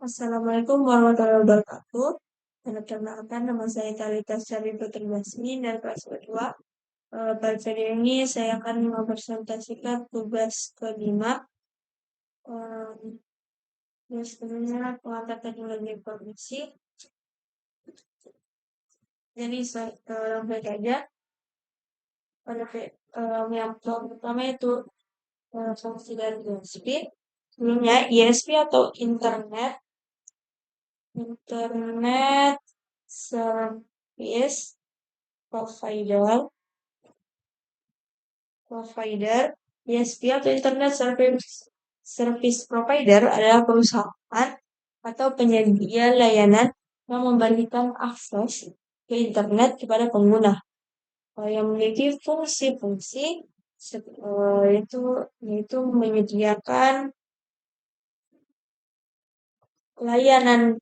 Assalamualaikum warahmatullahi wabarakatuh. Perkenalkan, nama saya Talita Syari Putri Basmi dari kelas kedua. Pada video ini saya akan mempresentasikan tugas kelima. Tugas kelima pengantar teknologi informasi. Jadi saya baca aja. Pada yang pertama itu fungsi dari ISP. Sebelumnya ISP atau Internet Service Provider, ISP atau Internet Service Provider adalah perusahaan atau penyedia layanan yang memberikan akses ke internet kepada pengguna yang memiliki fungsi-fungsi yaitu menyediakan layanan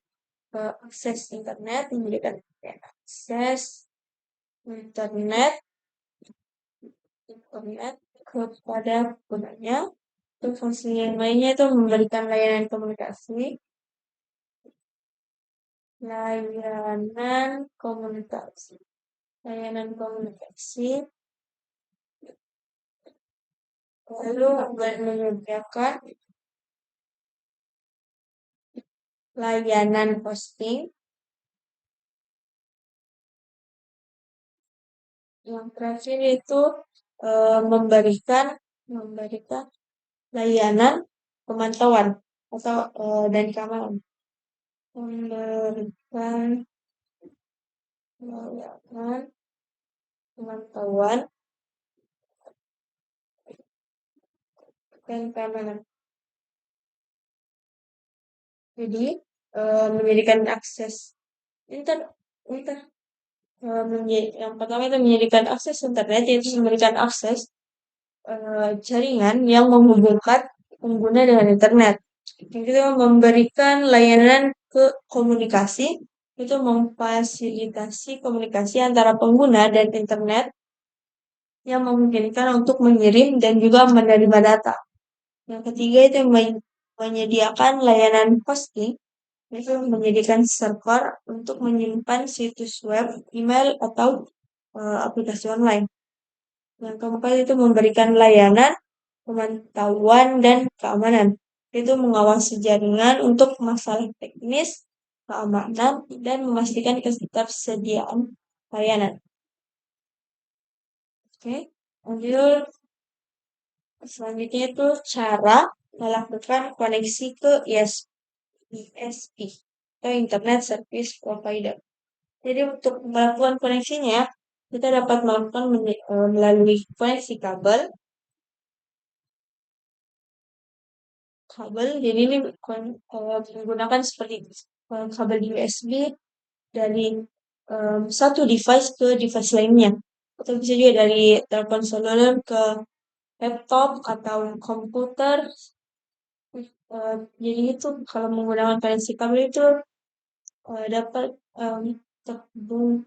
akses internet, memberikan akses internet kepada penggunanya. Untuk fungsi yang lainnya itu memberikan layanan komunikasi, lalu menyediakan layanan hosting. Yang terakhir itu memberikan layanan pemantauan atau dan keamanan. Memberikan layanan pemantauan dan keamanan. Jadi menjadikan akses yang pertama itu menyediakan akses internet, yaitu memberikan akses jaringan yang menghubungkan pengguna dengan internet. Yang kedua, memberikan layanan ke komunikasi, itu memfasilitasi komunikasi antara pengguna dan internet yang memungkinkan untuk mengirim dan juga menerima data. Yang ketiga itu menyediakan layanan hosting, itu menyediakan server untuk menyimpan situs web, email, atau aplikasi online. Yang keempat itu memberikan layanan pemantauan dan keamanan, itu mengawasi jaringan untuk masalah teknis, keamanan, dan memastikan ketersediaan layanan. Oke, lanjut. Selanjutnya itu cara melakukan koneksi ke ISP atau Internet Service Provider. Jadi untuk melakukan koneksinya, kita dapat melakukan melalui koneksi kabel. Jadi ini menggunakan seperti kabel USB dari satu device ke device lainnya. Atau bisa juga dari telepon seluler ke laptop atau komputer. Jadi itu kalau menggunakan koneksi kabel itu dapat terhubung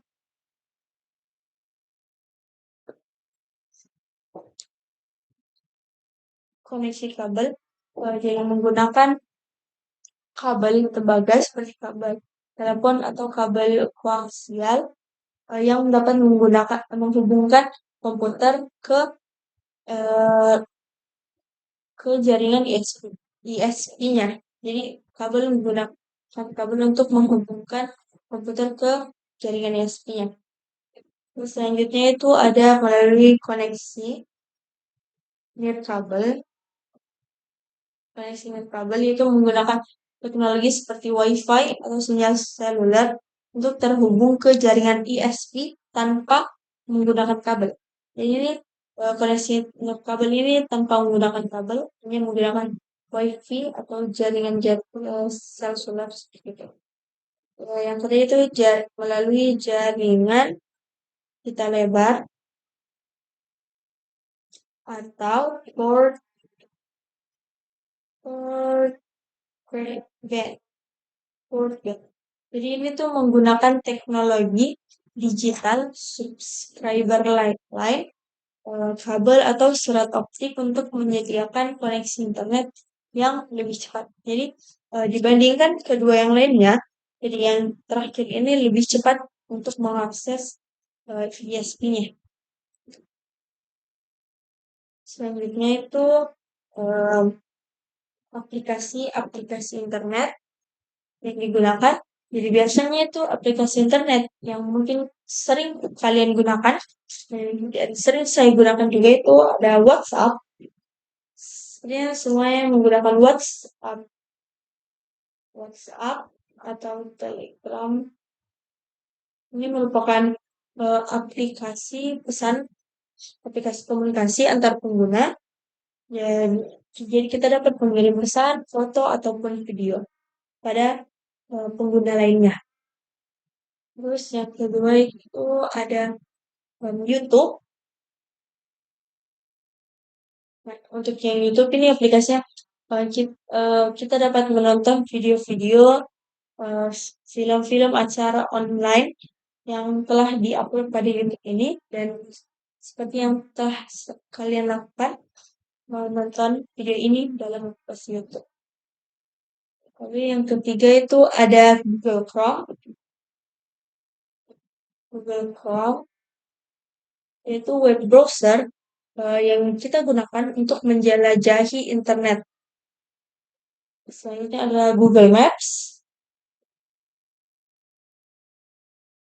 koneksi kabel jadi menggunakan kabel tembaga seperti kabel telepon atau kabel koaksial yang dapat menghubungkan komputer ke jaringan ISP-nya. Jadi kabel menggunakan kabel untuk menghubungkan komputer ke jaringan ISP-nya. Terus selanjutnya itu ada melalui koneksi nirkabel. Koneksi nirkabel itu menggunakan teknologi seperti Wi-Fi atau sinyal seluler untuk terhubung ke jaringan ISP tanpa menggunakan kabel. Jadi ini koneksi kabel ini tanpa menggunakan kabel, hanya menggunakan Wi-Fi atau jaringan seluler seperti itu. Yang ketiga itu melalui jaringan pita lebar atau broadband. Jadi ini tuh menggunakan teknologi digital subscriber line, kabel atau serat optik untuk menyediakan koneksi internet yang lebih cepat. Jadi dibandingkan kedua yang lainnya, jadi yang terakhir ini lebih cepat untuk mengakses ISP-nya. Selanjutnya itu em, aplikasi-aplikasi internet yang digunakan. Jadi biasanya itu aplikasi internet yang mungkin sering kalian gunakan dan sering saya gunakan juga itu ada WhatsApp. Sebenarnya semuanya menggunakan WhatsApp, WhatsApp atau Telegram. Ini merupakan aplikasi pesan, aplikasi komunikasi antar pengguna. Dan jadi kita dapat mengirim pesan, foto ataupun video pada pengguna lainnya. Terus yang kedua itu ada YouTube. Nah, untuk yang YouTube ini aplikasinya kita dapat menonton video-video, eh, film-film acara online yang telah diupload pada YouTube ini dan seperti yang telah kalian lakukan menonton video ini dalam aplikasi YouTube. Lalu yang ketiga itu ada Google Chrome. Google Chrome yaitu web browser yang kita gunakan untuk menjelajahi internet. Selanjutnya adalah Google Maps.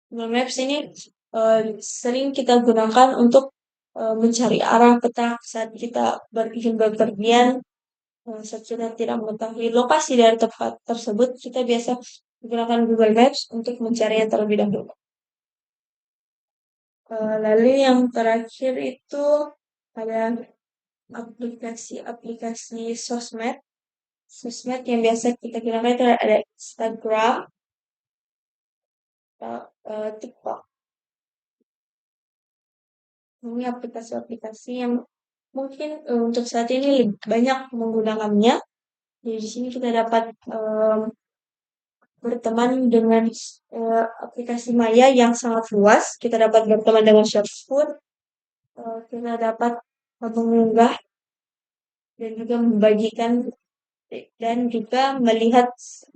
Google Maps ini sering kita gunakan untuk mencari arah peta saat kita ingin berpergian. Saat kita tidak mengetahui lokasi dari tempat tersebut, kita biasa menggunakan Google Maps untuk mencarinya terlebih dahulu. Lalu yang terakhir itu ada aplikasi-aplikasi sosmed. Sosmed yang biasa kita gunakan itu ada Instagram, TikTok. Ini aplikasi-aplikasi yang mungkin untuk saat ini lebih banyak menggunakannya. Jadi di sini kita dapat berteman dengan aplikasi maya yang sangat luas. Kita dapat berteman dengan siapapun. Kita dapat mengunggah dan juga membagikan dan juga melihat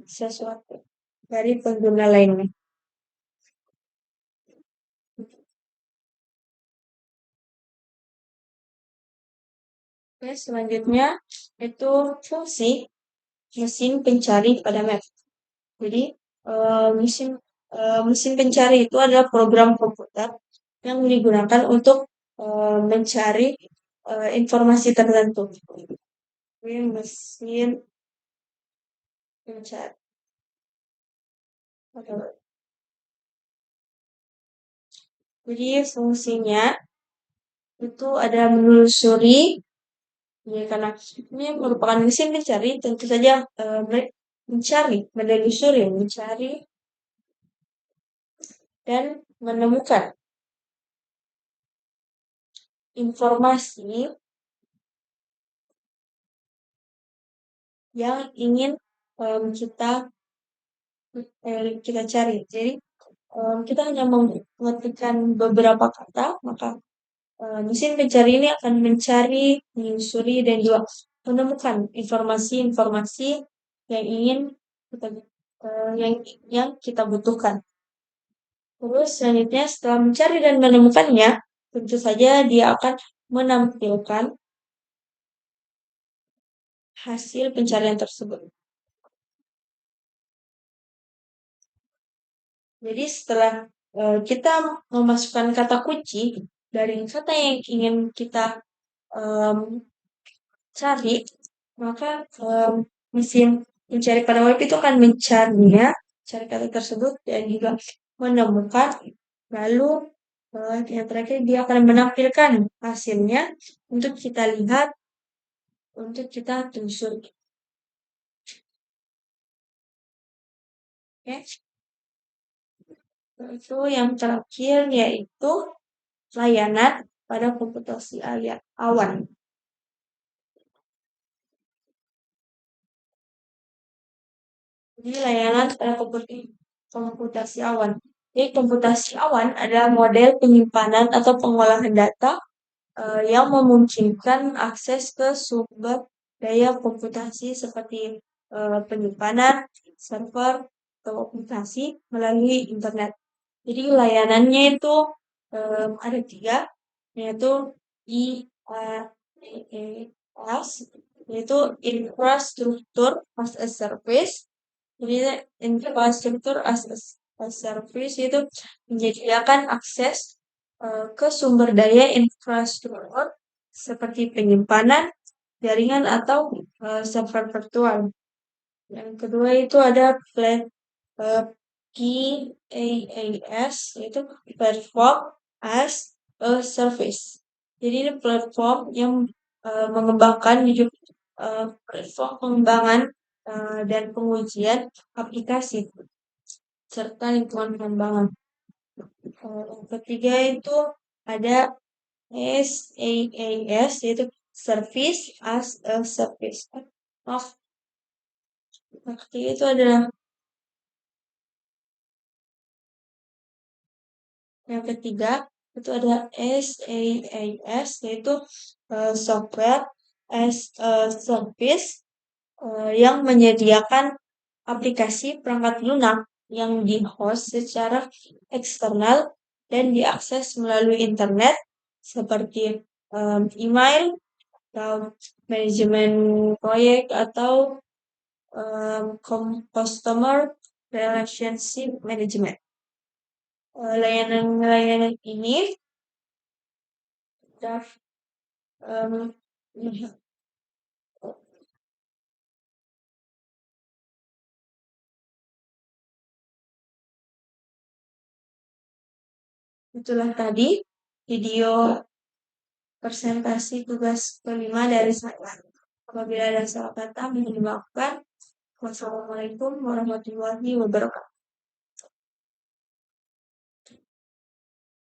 sesuatu dari pengguna lainnya. Oke, selanjutnya itu fungsi mesin pencari pada map. Jadi mesin pencari itu adalah program komputer yang digunakan untuk mencari informasi tertentu. Jadi mesin pencari. Jadi fungsinya itu ada menelusuri. Ya, karena ini merupakan mesin pencari, tentu saja mencari, menelusuri, mencari dan menemukan informasi yang ingin kita kita cari. Jadi kita hanya mengetikkan beberapa kata, maka mesin pencari ini akan mencari, menyusuri dan juga menemukan informasi-informasi yang ingin kita yang kita butuhkan. Terus selanjutnya setelah mencari dan menemukannya, tentu saja dia akan menampilkan hasil pencarian tersebut. Jadi setelah kita memasukkan kata kunci dari kata yang ingin kita em, cari, maka mesin pencari pada web itu akan mencarinya, cari kata tersebut dan juga menemukan. Lalu yang terakhir dia akan menampilkan hasilnya untuk kita lihat, untuk kita telusuri. Oke. Itu yang terakhir yaitu layanan pada komputasi awan. Jadi layanan pada komputasi awan. Jadi komputasi awan adalah model penyimpanan atau pengolahan data yang memungkinkan akses ke sumber daya komputasi seperti penyimpanan, server, atau aplikasi melalui internet. Jadi layanannya itu ada tiga, yaitu IaaS, yaitu infrastruktur as a service. Jadi infrastruktur as a service itu menyediakan akses ke sumber daya infrastruktur seperti penyimpanan, jaringan atau server virtual. Yang kedua itu ada eh, PaaS, yaitu Platform as a Service. Jadi ini platform yang mengembangkan platform pengembangan dan pengujian aplikasi serta lingkungan pengembangan. Yang ketiga itu ada SaaS, yaitu Service as a Service. Maaf, yang ketiga itu adalah yang ketiga itu ada SaaS, yaitu Software as a Service, yang menyediakan aplikasi perangkat lunak yang di-host secara eksternal dan diakses melalui internet seperti email atau manajemen proyek atau customer relationship management. Layanan-layanan ini dapat itulah tadi video presentasi tugas kelima dari saya. Apabila ada salah kata, mohon dimaafkan. Wassalamualaikum warahmatullahi wabarakatuh.